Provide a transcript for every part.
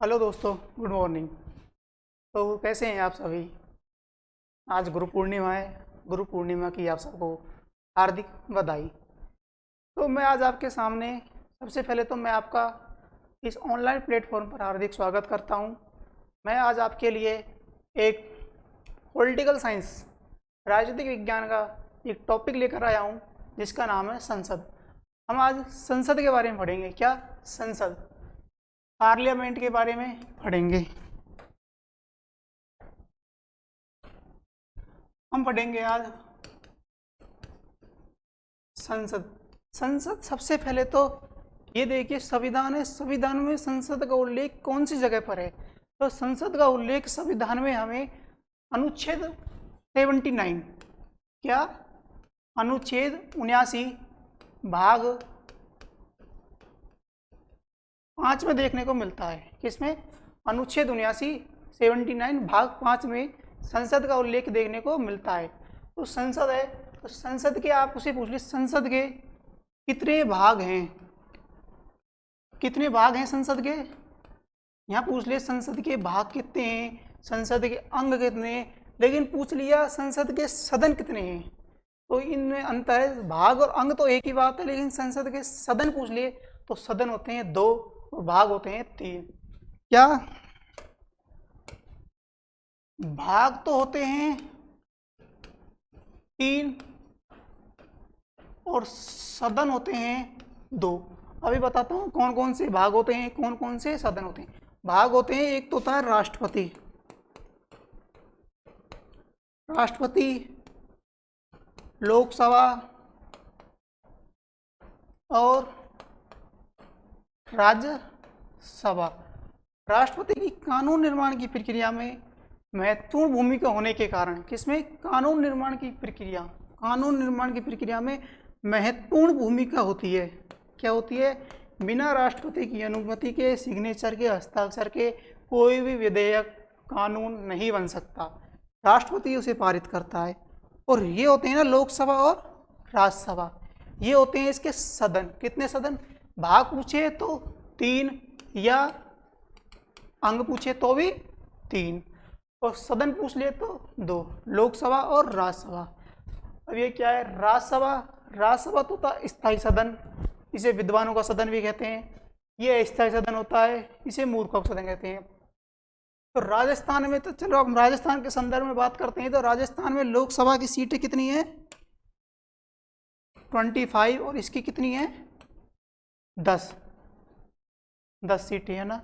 Hello दोस्तों, good morning. तो कैसे हैं आप सभी? आज गुरु पूर्णिमा है। गुरु पूर्णिमा की आप सबको हार्दिक बधाई। तो मैं आज आपके सामने सबसे पहले तो मैं आपका इस ऑनलाइन प्लेटफॉर्म पर हार्दिक स्वागत करता हूं। मैं आज आपके लिए एक पॉलिटिकल साइंस, राजनीतिक विज्ञान का एक टॉपिक लेकर आया हूं जिसका नाम है संसद। हम आज संसद के बारे में पढ़ेंगे। क्या? संसद, पार्लियामेंट के बारे में पढ़ेंगे। हम पढ़ेंगे आज संसद। संसद, सबसे पहले तो ये देखिए, संविधान है। संविधान में संसद का उल्लेख कौन सी जगह पर है? तो संसद का उल्लेख संविधान में हमें अनुच्छेद 79, क्या? अनुच्छेद 79 भाग 5 में देखने को मिलता है। किसमें? अनुच्छेद 79 भाग 5 में संसद का उल्लेख देखने को मिलता है। तो संसद है, तो संसद के आप उसे पूछ लीजिए, संसद के कितने भाग हैं? कितने भाग हैं संसद के? यहाँ पूछ लिया संसद के भाग कितने हैं, संसद के अंग कितने हैं, लेकिन पूछ लिया संसद के सदन कितने हैं। तो इनमें अंतर है। भाग और अंग तो एक ही बात है, लेकिन संसद के सदन पूछ लिए तो सदन होते हैं 2 और भाग होते हैं 3। क्या? भाग तो होते हैं 3 और सदन होते हैं 2। अभी बताता हूँ कौन कौन से भाग होते हैं, कौन कौन से सदन होते हैं। भाग होते हैं, एक तो होता है राष्ट्रपति, राष्ट्रपति, लोकसभा और राज्यसभा। राष्ट्रपति की कानून निर्माण की प्रक्रिया में महत्वपूर्ण भूमिका होने के कारण, किसमें? कानून निर्माण की प्रक्रिया, कानून निर्माण की प्रक्रिया में महत्वपूर्ण भूमिका होती है। क्या होती है? बिना राष्ट्रपति की अनुमति के, सिग्नेचर के, हस्ताक्षर के कोई भी विधेयक, कानून नहीं बन सकता। राष्ट्रपति उसे पारित करता है। और ये होते हैं ना लोकसभा और राज्यसभा, ये होते हैं इसके सदन। कितने सदन? भाग पूछे तो 3 या अंग पूछे तो भी 3 और सदन पूछ लिए तो 2, लोकसभा और राज्यसभा। अब ये क्या है? राज्यसभा। राज्यसभा तो होता स्थायी सदन, इसे विद्वानों का सदन भी कहते हैं। ये स्थायी सदन होता है, इसे मूर्खों का सदन कहते हैं। तो राजस्थान में, तो चलो हम राजस्थान के संदर्भ में बात करते हैं। तो राजस्थान में लोकसभा की सीटें कितनी है? 25 और इसकी कितनी है? 10 सीटें है ना।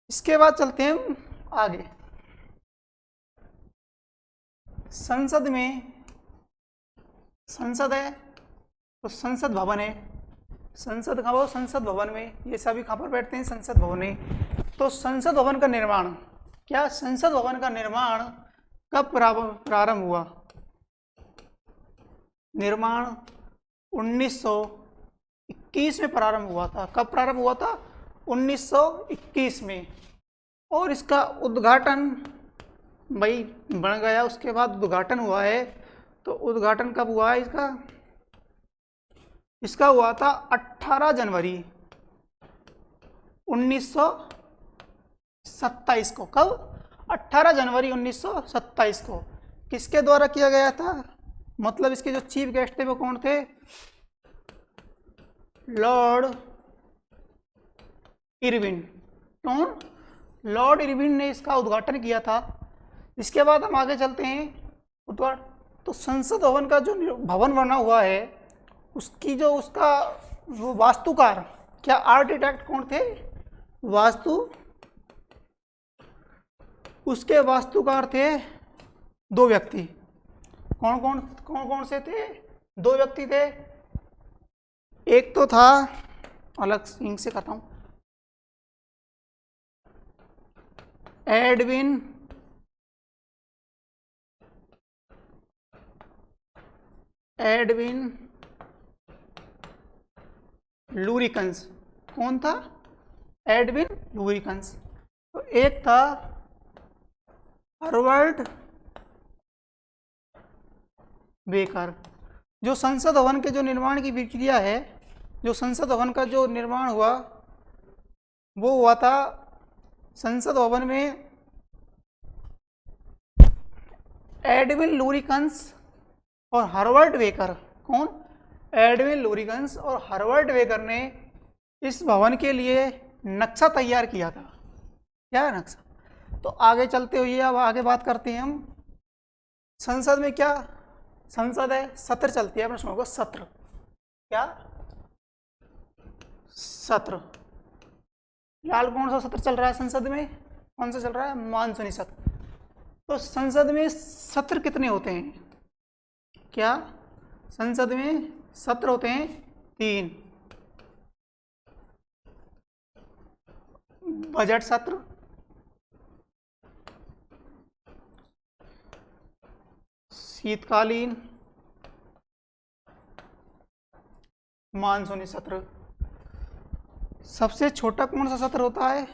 इसके बाद चलते हैं आगे। संसद में, संसद है तो संसद भवन है। संसद कहाँ? संसद भवन में। ये सभी कहाँ पर बैठते हैं? संसद भवन में। तो संसद भवन का निर्माण, क्या? संसद भवन का निर्माण कब प्रारंभ हुआ? निर्माण 1921 में प्रारंभ हुआ था। कब प्रारंभ हुआ था? 1921 में। और इसका उद्घाटन भाई बन गया, उसके बाद उद्घाटन हुआ है। तो उद्घाटन कब हुआ है इसका? इसका हुआ था 18 जनवरी 1927 को। कब? 18 जनवरी 1927 को। किसके द्वारा किया गया था? मतलब इसके जो चीफ गेस्ट थे वो कौन थे? Lord Irwin. कौन? लॉर्ड इरविन ने इसका उद्घाटन किया था। इसके बाद हम आगे चलते हैं। तो संसद भवन का जो भवन बना हुआ है, उसकी जो उसका वो वास्तुकार, क्या आर्किटेक्ट कौन थे? उसके वास्तुकार थे 2 व्यक्ति। कौन कौन से थे? 2 व्यक्ति थे। एक तो था, अलग इंक से करता हूं, एडविन लूरिकन्स। कौन था? एडविन लूरिकन्स। तो एक था हर्बर्ट बेकर। जो संसद भवन के जो निर्माण की प्रक्रिया है, जो संसद भवन का जो निर्माण हुआ वो हुआ था संसद भवन में एडविन लूरिकन्स और हर्बर्ट वेकर। कौन? एडविन लूरिकन्स और हर्बर्ट वेकर ने इस भवन के लिए नक्शा तैयार किया था। क्या है नक्शा? तो आगे चलते हुए अब आगे बात करते हैं हम संसद में क्या संसद है, सत्र चलती है, प्रश्नों को सत्र। क्या सत्र? फिलहाल कौन सा सत्र चल रहा है संसद में? कौन सा चल रहा है? मानसूनी सत्र। तो संसद में सत्र कितने होते हैं? क्या संसद में सत्र होते हैं? 3। बजट सत्र, शीतकालीन, मानसूनी सत्र। सबसे छोटा कौन सा सत्र होता है?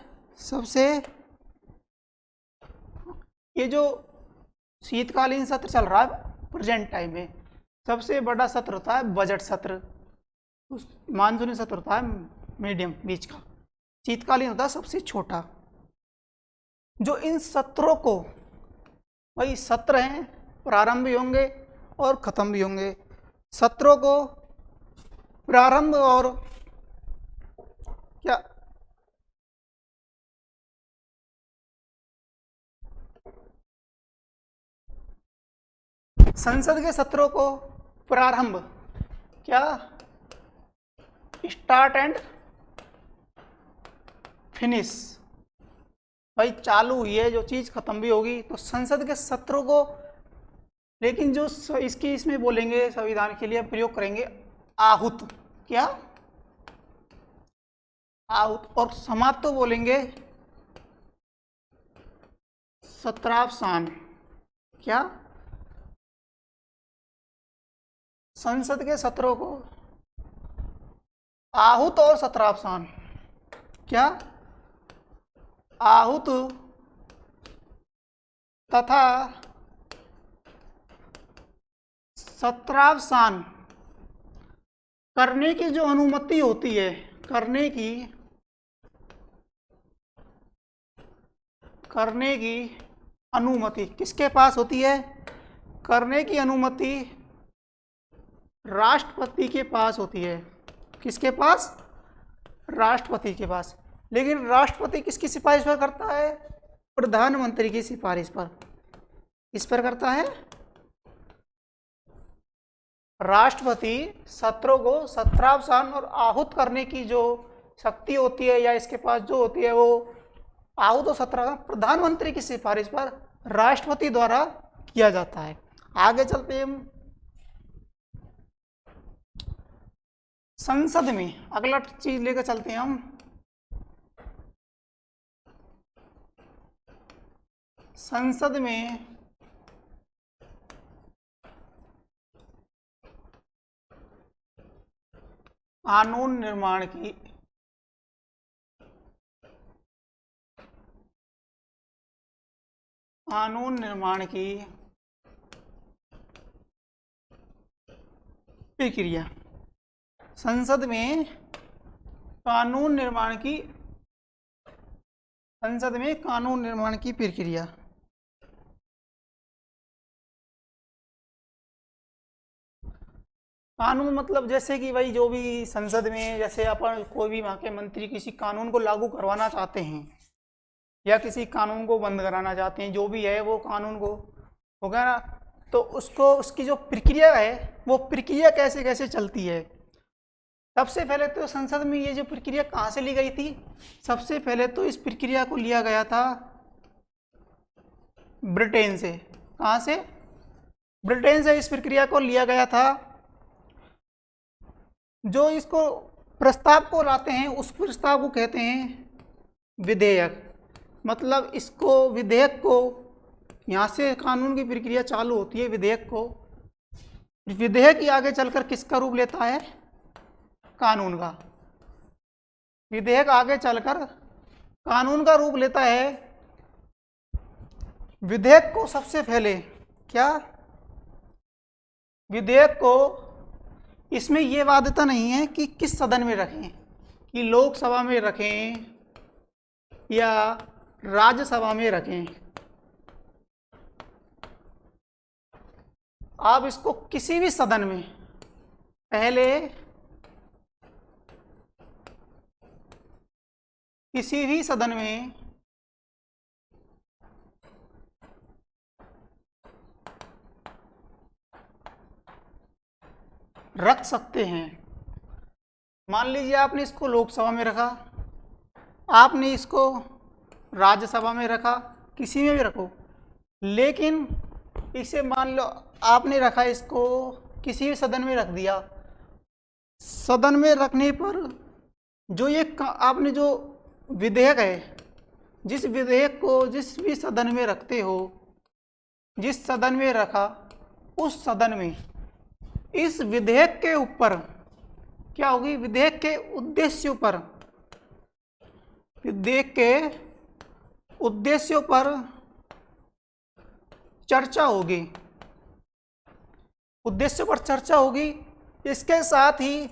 ये जो शीतकालीन सत्र चल रहा है प्रेजेंट टाइम में, सबसे बड़ा सत्र होता है बजट सत्र। मानसूनी सत्र होता है मीडियम, बीच का। शीतकालीन होता है सबसे छोटा। जो इन सत्रों को, वही सत्र हैं, प्रारंभ भी होंगे और खत्म भी होंगे। सत्रों को प्रारंभ और क्या संसद के सत्रों को प्रारंभ, क्या स्टार्ट एंड फिनिश, भाई चालू हुई है जो चीज खत्म भी होगी। तो संसद के सत्रों को, लेकिन जो इसकी इसमें बोलेंगे संविधान के लिए प्रयोग करेंगे आहूत। क्या आहूत। और समाप्त तो बोलेंगे सत्रावसान। क्या संसद के सत्रों को आहूत और सत्रावसान, क्या आहूत तथा सत्रावसान करने की जो अनुमति होती है, करने की अनुमति किसके पास होती है? करने की अनुमति राष्ट्रपति के पास होती है। किसके पास? राष्ट्रपति के पास। लेकिन राष्ट्रपति किसकी सिफारिश पर करता है? प्रधानमंत्री की सिफारिश पर। किस पर करता है? राष्ट्रपति सत्रों को सत्रावसान और आहूत करने की जो शक्ति होती है या इसके पास जो होती है, वो आहूत और सत्रावसान प्रधानमंत्री की सिफारिश पर राष्ट्रपति द्वारा किया जाता है। आगे चलते हैं हम संसद में, अगला चीज लेकर चलते हैं हम संसद में कानून निर्माण की प्रक्रिया। संसद में कानून निर्माण की प्रक्रिया। कानून मतलब जैसे कि भाई जो भी संसद में, जैसे अपन कोई भी वहाँ के मंत्री किसी कानून को लागू करवाना चाहते हैं या किसी कानून को बंद कराना चाहते हैं, जो भी है वो कानून को होगा ना, तो उसको उसकी जो प्रक्रिया है, वो प्रक्रिया कैसे कैसे चलती है। सबसे पहले तो संसद में ये जो प्रक्रिया कहाँ से ली गई थी? सबसे पहले तो इस प्रक्रिया को लिया गया था ब्रिटेन से। कहाँ से? ब्रिटेन से इस प्रक्रिया को लिया गया था। जो इसको प्रस्ताव को लाते हैं उस प्रस्ताव को कहते हैं विधेयक। मतलब इसको विधेयक को, यहाँ से कानून की प्रक्रिया चालू होती है विधेयक को। विधेयक ही आगे चलकर किसका रूप लेता है? कानून का। विधेयक आगे चलकर कानून का रूप लेता है। विधेयक को सबसे पहले क्या, विधेयक को इसमें यह बाध्यता नहीं है कि किस सदन में रखें, कि लोकसभा में रखें या राज्यसभा में रखें, आप इसको किसी भी सदन में पहले किसी भी सदन में रख सकते हैं। मान लीजिए आपने इसको लोकसभा में रखा, आपने इसको राज्यसभा में रखा, किसी में भी रखो, लेकिन इसे मान लो आपने रखा इसको किसी भी सदन में रख दिया। सदन में रखने पर जो ये आपने जो विधेयक है, जिस विधेयक को जिस भी सदन में रखते हो, जिस सदन में रखा उस सदन में इस विधेयक के ऊपर क्या होगी, विधेयक के उद्देश्यों पर, विधेयक के उद्देश्यों पर चर्चा होगी, उद्देश्यों पर चर्चा होगी। इसके साथ ही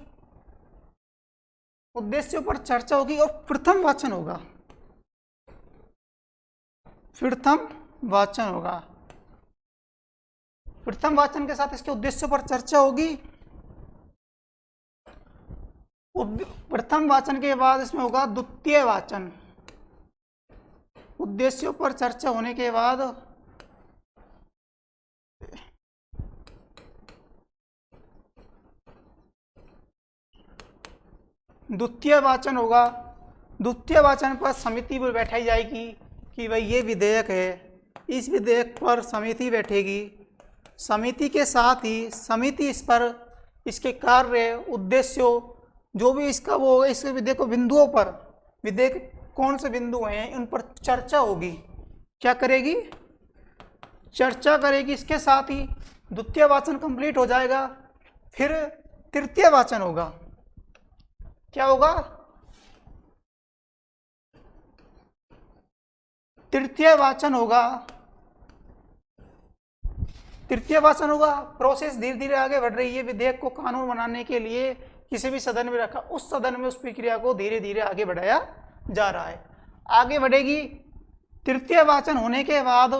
उद्देश्यों पर चर्चा होगी और प्रथम वाचन होगा, प्रथम वाचन होगा। प्रथम वाचन के साथ इसके उद्देश्यों पर चर्चा होगी। प्रथम वाचन के बाद इसमें होगा द्वितीय वाचन। उद्देश्यों पर चर्चा होने के बाद द्वितीय वाचन होगा। द्वितीय वाचन पर समिति पर बैठाई जाएगी कि भाई ये विधेयक है, इस विधेयक पर समिति बैठेगी। समिति के साथ ही समिति इस पर इसके कार्य, उद्देश्यों, जो भी इसका वो होगा, इस विधेयक को बिंदुओं पर, विधेयक कौन से बिंदु हैं उन पर चर्चा होगी। क्या करेगी, चर्चा करेगी। इसके साथ ही द्वितीय वाचन कंप्लीट हो जाएगा, फिर तृतीय वाचन होगा। क्या होगा, तृतीय वाचन होगा। तृतीय वाचन होगा। प्रोसेस धीरे धीरे आगे बढ़ रही है। विधेयक को कानून बनाने के लिए किसी भी सदन में रखा, उस सदन में उस प्रक्रिया को धीरे धीरे आगे बढ़ाया जा रहा है, आगे बढ़ेगी। तृतीय वाचन होने के बाद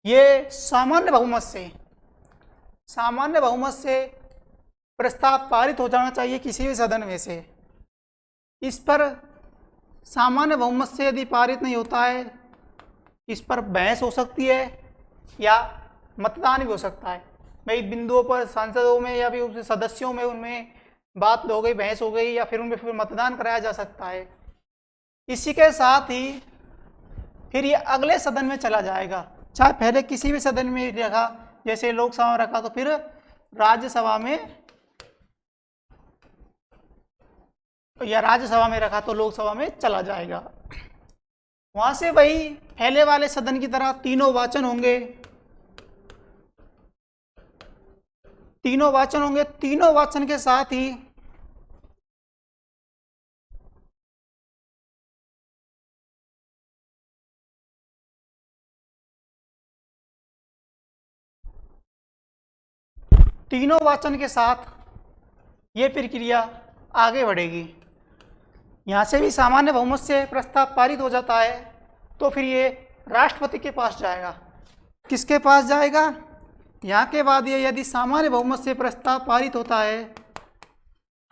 ये सामान्य बहुमत से प्रस्ताव पारित हो जाना चाहिए किसी भी सदन में से। इस पर सामान्य बहुमत से यदि पारित नहीं होता है, इस पर बहस हो सकती है या मतदान भी हो सकता है। भाई बिंदुओं पर सांसदों में या भी सदस्यों में उनमें बात हो गई, बहस हो गई, या फिर उनमें फिर मतदान कराया जा सकता है। इसी के साथ ही फिर ये अगले सदन में चला जाएगा। चाहे पहले किसी भी सदन में रखा, जैसे लोकसभा में रखा तो फिर राज्यसभा में, या राज्यसभा में रखा तो लोकसभा में चला जाएगा। वहां से वही पहले वाले सदन की तरह तीनों वाचन होंगे। तीनों वाचन के साथ ही ये प्रक्रिया आगे बढ़ेगी। यहां से भी सामान्य बहुमत से प्रस्ताव पारित हो जाता है तो फिर ये राष्ट्रपति के पास जाएगा। किसके पास जाएगा, यहाँ के बाद ये यदि सामान्य बहुमत से प्रस्ताव पारित होता है,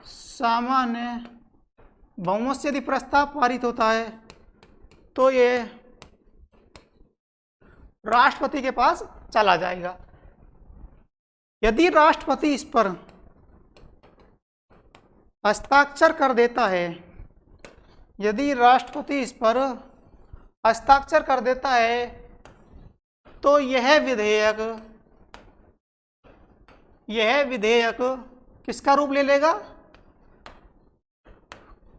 सामान्य बहुमत से यदि प्रस्ताव पारित होता है तो ये राष्ट्रपति के पास चला जाएगा। यदि राष्ट्रपति इस पर हस्ताक्षर कर देता है, यदि राष्ट्रपति इस पर हस्ताक्षर कर देता है तो यह विधेयक किसका रूप ले लेगा,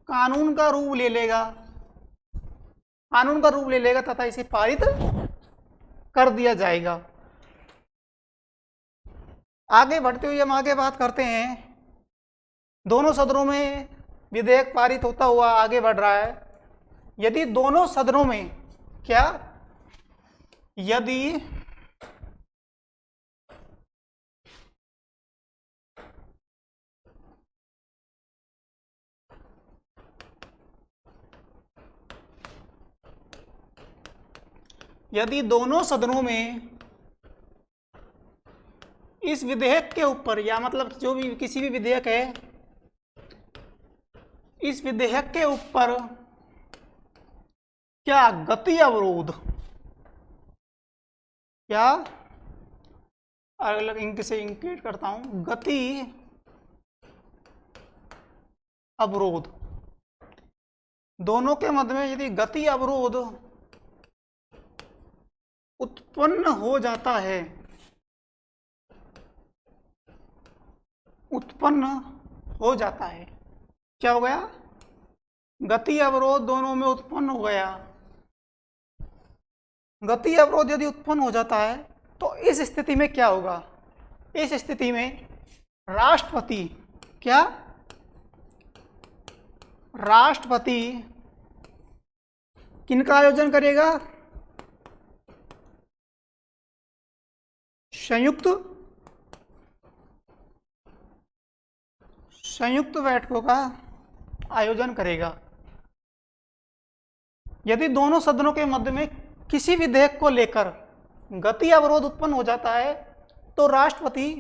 कानून का रूप ले लेगा। कानून का रूप ले लेगा तथा इसे पारित कर दिया जाएगा। आगे बढ़ते हुए हम आगे बात करते हैं। दोनों सदनों में विधेयक पारित होता हुआ आगे बढ़ रहा है। यदि दोनों सदनों में यदि यदि दोनों सदनों में इस विधेयक के ऊपर, या मतलब जो भी किसी भी विधेयक है, इस विधेयक के ऊपर क्या गति अवरोध, क्या, अलग अलग इंक से इंडिकेट करता हूं, गति अवरोध, दोनों के मध्य में यदि गति अवरोध उत्पन्न हो जाता है, उत्पन्न हो जाता है, क्या हो गया, गति अवरोध दोनों में उत्पन्न हो गया। गति अवरोध यदि उत्पन्न हो जाता है तो इस स्थिति में क्या होगा, इस स्थिति में राष्ट्रपति, क्या, राष्ट्रपति किनका आयोजन करेगा, संयुक्त बैठकों का आयोजन करेगा। यदि दोनों सदनों के मध्य में किसी विधेयक को लेकर गति अवरोध उत्पन्न हो जाता है तो राष्ट्रपति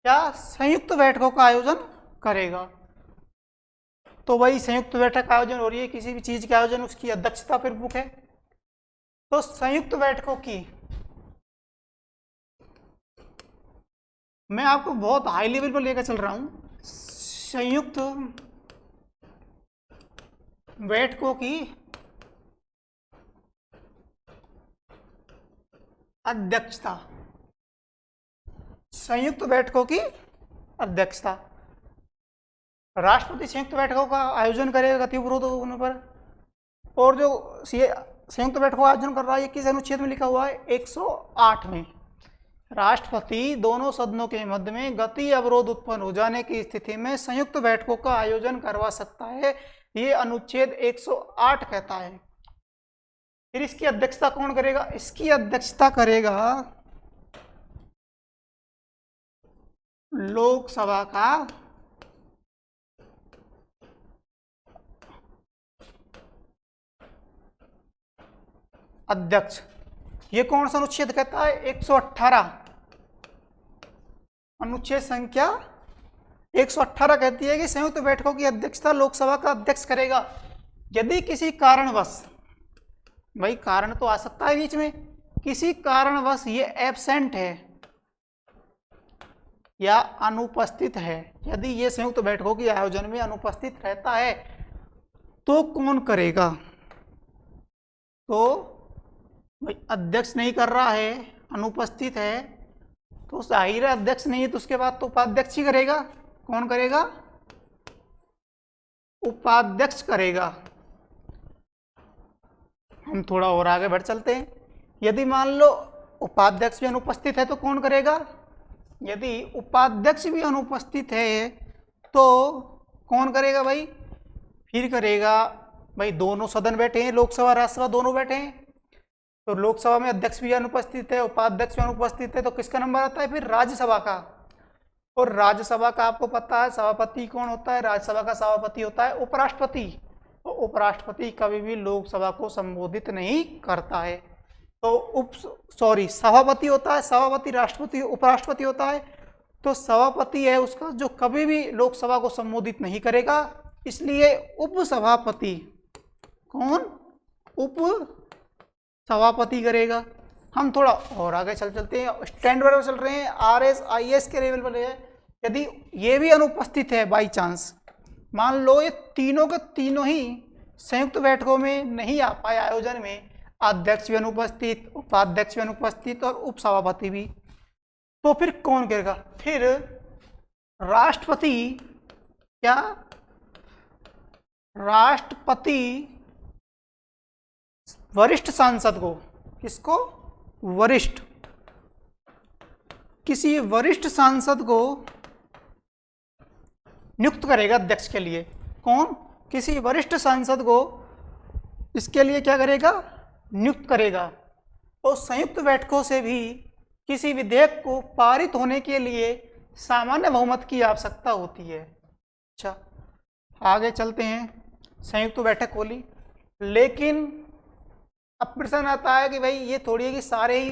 क्या संयुक्त बैठकों का आयोजन करेगा। तो वही संयुक्त बैठक का आयोजन हो रही है, किसी भी चीज के आयोजन, उसकी अध्यक्षता फिर प्रमुख है। तो संयुक्त बैठकों की, मैं आपको बहुत हाई लेवल पर लेकर चल रहा हूं, संयुक्त बैठकों की अध्यक्षता, संयुक्त बैठकों की अध्यक्षता, राष्ट्रपति संयुक्त बैठकों का आयोजन करेगा गति अवरोध होने पर। और जो संयुक्त बैठकों का आयोजन कर रहा है, ये किस अनुच्छेद में लिखा हुआ है, 108 में। राष्ट्रपति दोनों सदनों के मध्य में गति अवरोध उत्पन्न हो जाने की स्थिति में संयुक्त बैठकों का आयोजन करवा सकता है, ये अनुच्छेद 108 कहता है। फिर इसकी अध्यक्षता कौन करेगा, इसकी अध्यक्षता करेगा लोकसभा का अध्यक्ष। ये कौन सा अनुच्छेद कहता है, 118, अनुच्छेद संख्या 118 कहती है कि संयुक्त बैठकों की अध्यक्षता लोकसभा का अध्यक्ष करेगा। यदि किसी कारणवश, भाई कारण तो आ सकता है बीच में, किसी कारणवश ये एब्सेंट है या अनुपस्थित है, यदि ये संयुक्त बैठकों के आयोजन में अनुपस्थित रहता है तो कौन करेगा, तो भाई अध्यक्ष नहीं कर रहा है, अनुपस्थित है, तो जाहिर है अध्यक्ष नहीं है तो उसके बाद तो उपाध्यक्ष ही करेगा। कौन करेगा, उपाध्यक्ष करेगा। हम थोड़ा और आगे बढ़ चलते हैं। यदि मान लो उपाध्यक्ष भी अनुपस्थित है तो कौन करेगा, यदि उपाध्यक्ष भी अनुपस्थित है तो कौन करेगा भाई, फिर करेगा, भाई दोनों सदन बैठे हैं, लोकसभा राज्यसभा दोनों बैठे हैं, तो लोकसभा में अध्यक्ष भी अनुपस्थित है, उपाध्यक्ष भी अनुपस्थित है, तो किसका नंबर आता है फिर, राज्यसभा का। और राज्यसभा का आपको पता है सभापति कौन होता है, राज्यसभा का सभापति होता है उपराष्ट्रपति। तो उपराष्ट्रपति कभी भी लोकसभा को संबोधित नहीं करता है। तो सभापति होता है, सभापति राष्ट्रपति उपराष्ट्रपति होता है, तो सभापति है उसका जो कभी भी लोकसभा को संबोधित नहीं करेगा, इसलिए उपसभापति, कौन, उप सभापति करेगा। हम थोड़ा और आगे चलते हैं, स्टैंडर्ड पर चल रहे हैं, RS IS के लेवल पर है। यदि ये भी अनुपस्थित है बाई चांस, मान लो ये तीनों के तीनों ही संयुक्त बैठकों में नहीं आ पाए आयोजन में, अध्यक्ष भी अनुपस्थित, उपाध्यक्ष भी अनुपस्थित और उपसभापति भी, तो फिर कौन करेगा, फिर राष्ट्रपति, क्या, राष्ट्रपति वरिष्ठ सांसद को, किसको, वरिष्ठ, किसी वरिष्ठ सांसद को नियुक्त करेगा अध्यक्ष के लिए। कौन, किसी वरिष्ठ सांसद को इसके लिए क्या करेगा, नियुक्त करेगा। और संयुक्त बैठकों से भी किसी विधेयक को पारित होने के लिए सामान्य बहुमत की आवश्यकता होती है। अच्छा आगे चलते हैं, संयुक्त बैठक होली, लेकिन अब प्रश्न आता है कि भाई ये थोड़ी है कि सारे ही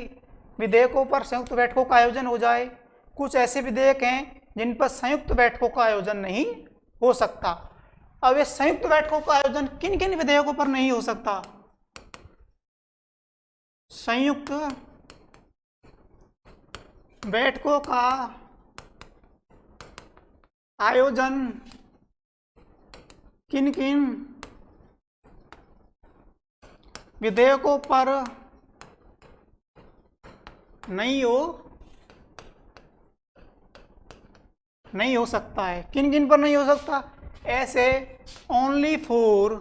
विधेयकों पर संयुक्त बैठकों का आयोजन हो जाए। कुछ ऐसे विधेयक हैं जिन पर संयुक्त बैठकों का आयोजन नहीं हो सकता। अब ये संयुक्त बैठकों का आयोजन किन किन विधेयकों पर नहीं हो सकता? संयुक्त बैठकों का आयोजन किन किन विधेयकों पर नहीं हो सकता है। किन किन पर नहीं हो सकता? ऐसे ओनली फॉर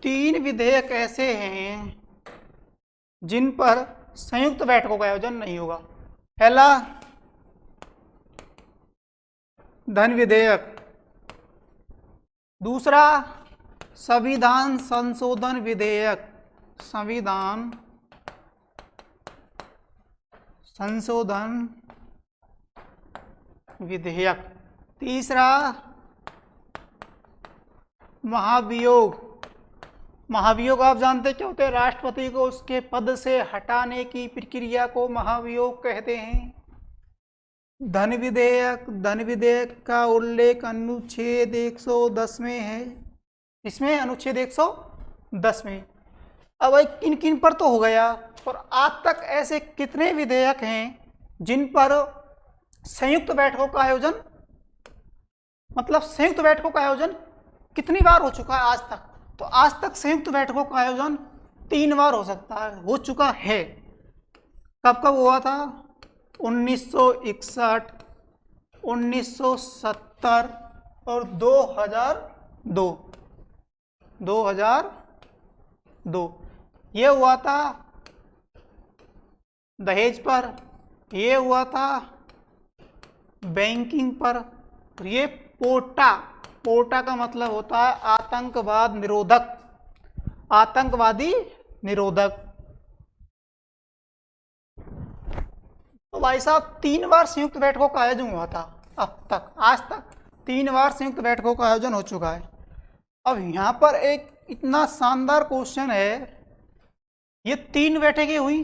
3 विधेयक ऐसे हैं जिन पर संयुक्त बैठकों का आयोजन नहीं होगा। पहला धन विधेयक, दूसरा संविधान संशोधन विधेयक, संविधान संशोधन विधेयक, तीसरा महाभियोग। महाभियोग आप जानते क्या होते हैं? राष्ट्रपति को उसके पद से हटाने की प्रक्रिया को महाभियोग कहते हैं। धन विधेयक का उल्लेख अनुच्छेद 110 में है। इसमें अनुच्छेद 110 में। अब भाई किन किन पर तो हो गया, और आज तक ऐसे कितने विधेयक हैं जिन पर संयुक्त बैठकों का आयोजन, मतलब संयुक्त बैठकों का आयोजन कितनी बार हो चुका है आज तक? तो आज तक संयुक्त बैठकों का आयोजन 3 बार हो चुका है। कब कब हुआ था? 1961, 1970 और 2002 ये हुआ था दहेज पर, ये हुआ था बैंकिंग पर, ये पोटा का मतलब होता है आतंकवाद निरोधक, आतंकवादी निरोधक। तो भाई साहब 3 बार संयुक्त बैठकों का आयोजन हुआ था अब तक, आज तक 3 बार संयुक्त बैठकों का आयोजन हो चुका है। अब यहाँ पर एक इतना शानदार क्वेश्चन है, ये 3 बैठकें हुई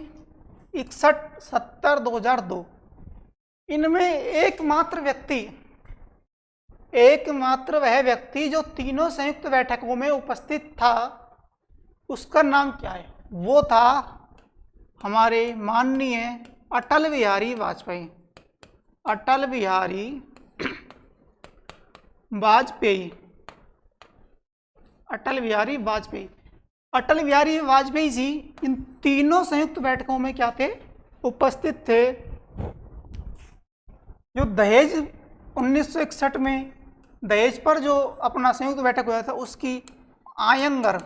61, 70, 2002, इनमें एकमात्र वह व्यक्ति जो तीनों संयुक्त बैठकों में उपस्थित था, उसका नाम क्या है? वो था हमारे माननीय अटल बिहारी वाजपेयी। अटल बिहारी वाजपेयी जी इन तीनों संयुक्त बैठकों में क्या थे? उपस्थित थे। जो दहेज 1961 में दहेज पर जो अपना संयुक्त बैठक हुआ था, उसकी आयंगर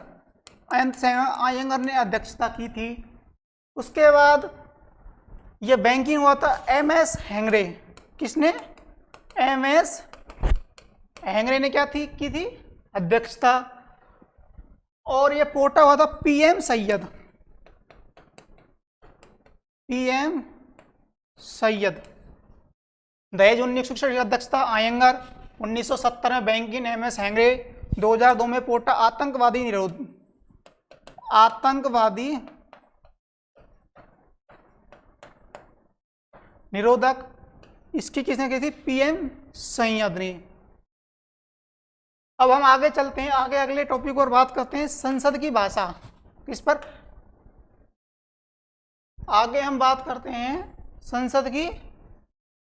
ने अध्यक्षता की थी। उसके बाद ये बैंकिंग हुआ था MS हेगड़े। किसने? MS हेगड़े ने की थी अध्यक्षता। और ये पोटा हुआ था PM सैयद। दहेज 1961 की अध्यक्षता आयंगर, 1970 में बैंकिंग MS हेगड़े, 2002 में पोटा। आतंकवादी निरोधक इसकी किसने की थी? PM सैयद ने। अब हम आगे चलते हैं, आगे अगले टॉपिक पर बात करते हैं, संसद की भाषा। किस पर? आगे हम बात करते हैं संसद की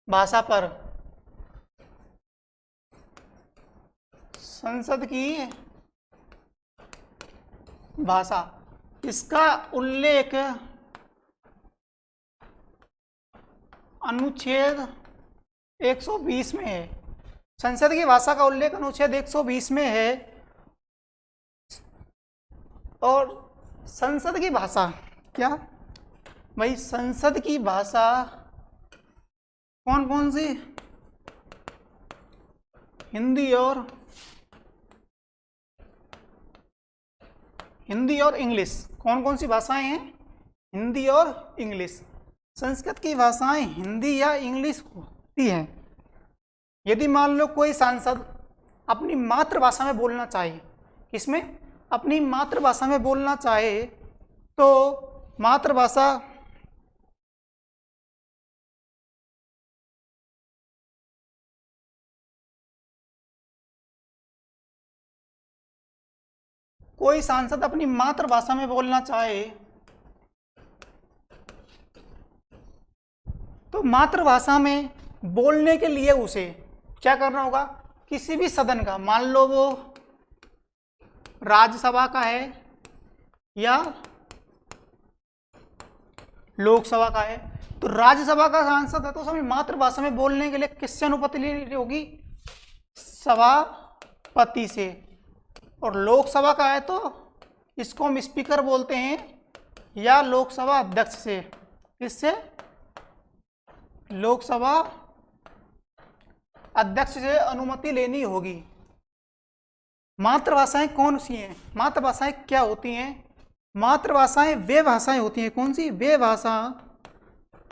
भाषा पर। संसद की भाषा, इसका उल्लेख अनुच्छेद 120 में है। संसद की भाषा का उल्लेख अनुच्छेद 120 में है। और संसद की भाषा क्या भाई? संसद की भाषा कौन कौन सी? हिंदी और इंग्लिश। कौन कौन सी भाषाएं हैं? हिंदी और इंग्लिश। संस्कृत की भाषाएं हिंदी या इंग्लिश होती हैं। यदि मान लो कोई सांसद अपनी मातृभाषा में बोलना चाहे, किसमें? अपनी मातृभाषा में बोलना चाहे तो मातृभाषा कोई सांसद अपनी मातृभाषा में बोलना चाहे तो मातृभाषा में बोलने के लिए उसे क्या करना होगा, किसी भी सदन का, मान लो वो राज्यसभा का है या लोकसभा का है, तो राज्यसभा का सांसद है तो उसमें मातृभाषा में बोलने के लिए किससे अनुमति लेनी होगी, सभापति से। और लोकसभा का है तो इसको हम स्पीकर बोलते हैं या लोकसभा अध्यक्ष से। किससे, लोकसभा अध्यक्ष से अनुमति लेनी होगी। मातृभाषाएं कौन सी हैं, मातृभाषाएं क्या होती हैं, मातृभाषाएं वे भाषाएं होती हैं, कौन सी, वे भाषा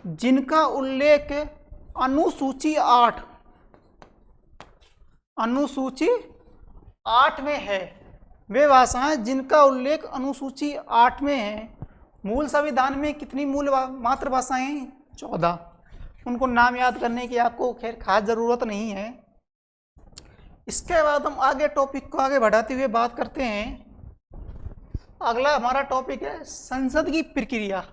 जिनका उल्लेख अनुसूची 8 में है, वे भाषाएं जिनका उल्लेख अनुसूची 8 में है। मूल संविधान में कितनी मूल मातृभाषाएं, 14। उनको नाम याद करने की आपको खैर खास जरूरत नहीं है। इसके बाद हम आगे टॉपिक को आगे बढ़ाते हुए बात करते हैं। अगला हमारा टॉपिक है संसद की प्रक्रिया।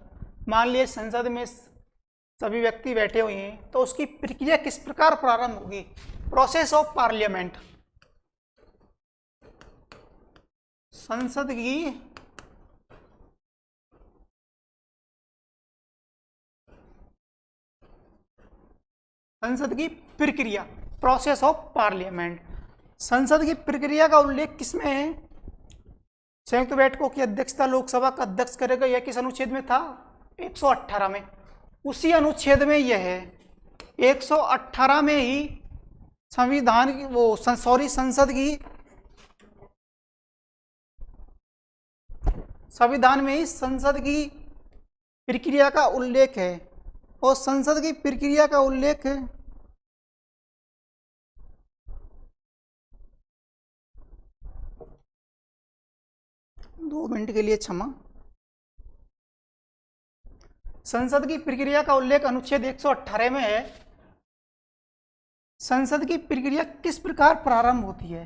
मान लीजिए संसद में सभी व्यक्ति बैठे हुए हैं तो उसकी प्रक्रिया किस प्रकार प्रारंभ होगी, प्रोसेस ऑफ पार्लियामेंट। संसद की प्रक्रिया, प्रोसेस ऑफ पार्लियामेंट। संसद की प्रक्रिया का उल्लेख किसमें है, संयुक्त बैठकों की अध्यक्षता लोकसभा का अध्यक्ष करेगा। यह किस अनुच्छेद में था, 118 में। उसी अनुच्छेद में यह है 118 में ही संविधान की संविधान में ही संसद की प्रक्रिया का उल्लेख है। और संसद की प्रक्रिया का उल्लेख 2 मिनट के लिए क्षमा। संसद की प्रक्रिया का उल्लेख अनुच्छेद 118 में है। संसद की प्रक्रिया किस प्रकार प्रारंभ होती है,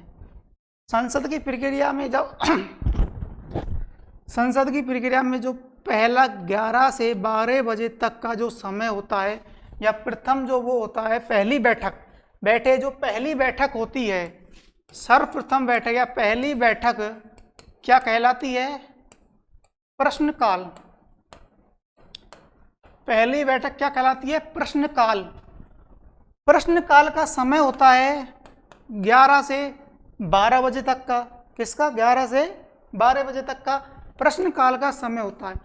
संसद की प्रक्रिया में जब संसद की प्रक्रिया में जो पहला 11 से 12 बजे तक का जो समय होता है, या प्रथम जो वो होता है पहली जो पहली बैठक होती है, सर्वप्रथम बैठक या पहली बैठक क्या कहलाती है, प्रश्नकाल। पहली बैठक क्या कहलाती है, प्रश्नकाल। प्रश्नकाल का समय होता है 11 से 12 बजे तक का। किसका, 11 से 12 बजे तक का प्रश्नकाल का समय होता है।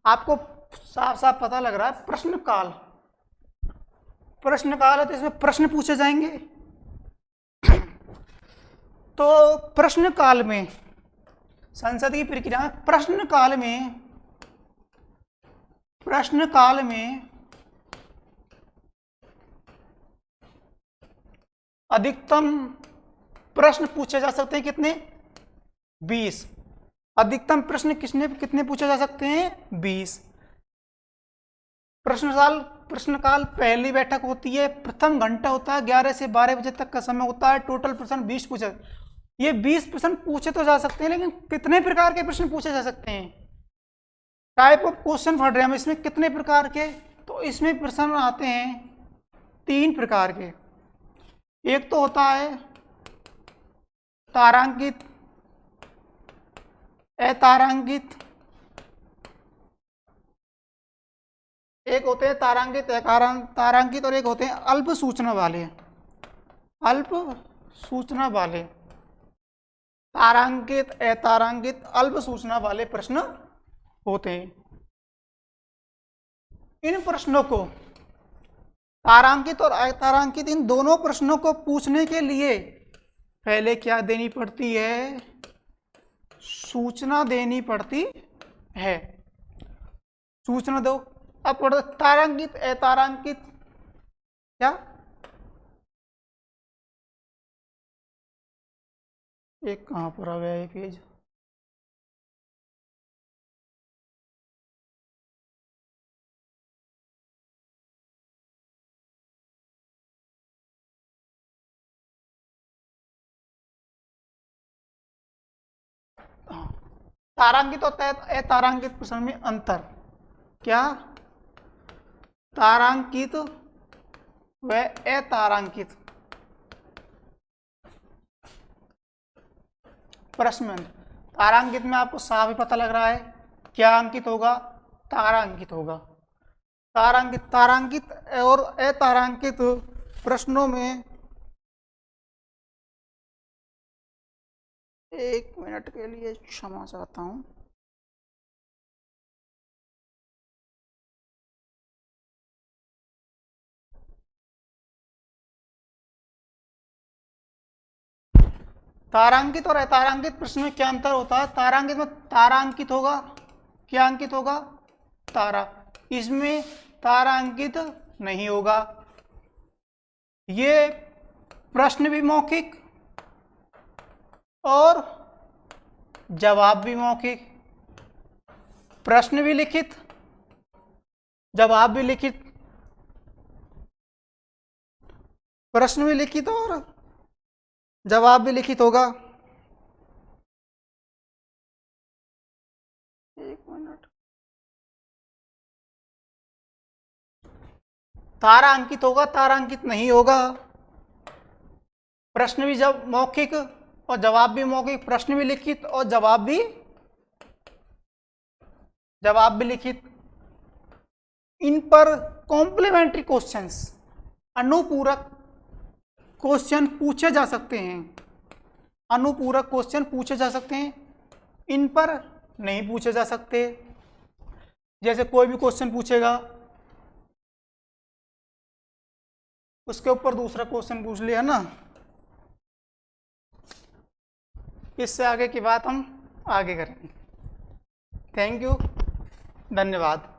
आपको साफ साफ पता लग रहा है प्रश्नकाल है तो इसमें प्रश्न पूछे जाएंगे। तो प्रश्नकाल में, संसद की प्रक्रिया में प्रश्नकाल में अधिकतम प्रश्न पूछे जा सकते हैं कितने, 20। अधिकतम प्रश्न कितने पूछे जा सकते हैं, 20। प्रश्नकाल पहली बैठक होती है, प्रथम घंटा होता है, 11 से 12 बजे तक का समय होता है। टोटल प्रश्न 20 पूछे। ये 20 प्रश्न पूछे तो जा सकते हैं, लेकिन कितने प्रकार के प्रश्न पूछे जा सकते हैं, टाइप ऑफ क्वेश्चन पढ़ रहे हैं हम, इसमें कितने प्रकार के, तो इसमें प्रश्न आते हैं 3 प्रकार के। एक तो होता है तारांकित, अतारांकित, एक होते हैं तारांकित तारांकित, और एक होते हैं अल्प सूचना वाले। तारांकित, अतारांकित, अल्प सूचना वाले प्रश्न होते हैं। इन प्रश्नों को, तारांकित और अतारांकित, इन दोनों प्रश्नों को पूछने के लिए पहले क्या देनी पड़ती है, सूचना देनी पड़ती है। सूचना दो। अब पढ़ो तारांकित, अतारांकित, क्या, एक कहां पर आ गया ये पेज, तारांकित और अतारांकित प्रश्न में अंतर। क्या? तारांकित व अतारांकित प्रश्न में। तारांकित में आपको साफ ही पता लग रहा है क्या अंकित होगा, तारांकित होगा। तारांकित और अतारांकित प्रश्नों में, एक मिनट के लिए क्षमा चाहता हूं। तारांकित और अतारांकित प्रश्न में क्या अंतर होता है? तारांकित में तारांकित होगा, क्या अंकित होगा? तारा। इसमें तारांकित नहीं होगा। ये प्रश्न भी मौखिक और जवाब भी मौखिक, प्रश्न भी लिखित, जवाब भी लिखित, प्रश्न भी लिखित और जवाब भी लिखित होगा। एक मिनट। तारांकित होगा, तारांकित नहीं होगा। प्रश्न भी जब मौखिक और जवाब भी मौखिक, प्रश्न भी लिखित और जवाब भी लिखित। इन पर कॉम्प्लीमेंट्री क्वेश्चंस, अनुपूरक क्वेश्चन पूछे जा सकते हैं, अनुपूरक क्वेश्चन पूछे जा सकते हैं। इन पर नहीं पूछे जा सकते। जैसे कोई भी क्वेश्चन पूछेगा, उसके ऊपर दूसरा क्वेश्चन पूछ लिया ना, इससे आगे की बात हम आगे करेंगे। थैंक यू, धन्यवाद।